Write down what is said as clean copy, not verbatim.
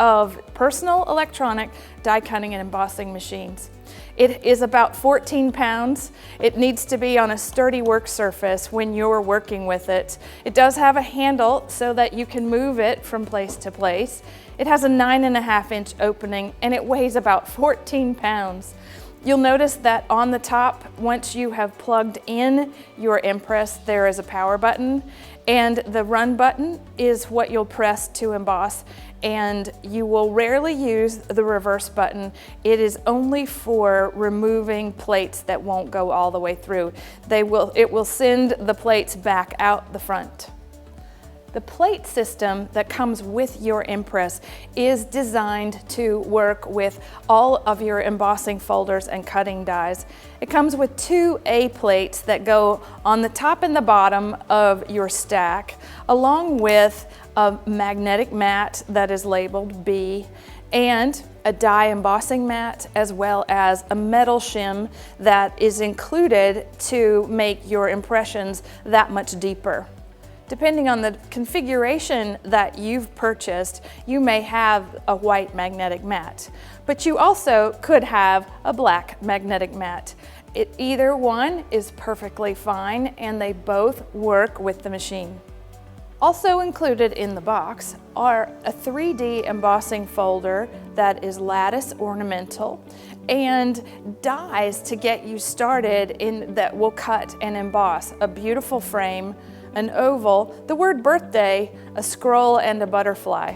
of personal electronic die cutting and embossing machines. It is about 14 pounds. It needs to be on a sturdy work surface when you're working with it. It does have a handle so that you can move it from place to place. It has a 9.5-inch opening and it weighs about 14 pounds. You'll notice that on the top, once you have plugged in your Empress, there is a power button, and the run button is what you'll press to emboss, and you will rarely use the reverse button. It is only for removing plates that won't go all the way through. It will send the plates back out the front. The plate system that comes with your Empress is designed to work with all of your embossing folders and cutting dies. It comes with 2 A plates that go on the top and the bottom of your stack, along with a magnetic mat that is labeled B, and a die embossing mat, as well as a metal shim that is included to make your impressions that much deeper. Depending on the configuration that you've purchased, you may have a white magnetic mat, but you also could have a black magnetic mat. Either one is perfectly fine, and they both work with the machine. Also included in the box are a 3D embossing folder that is lattice ornamental and dies to get you started that will cut and emboss a beautiful frame, an oval, the word birthday, a scroll, and a butterfly.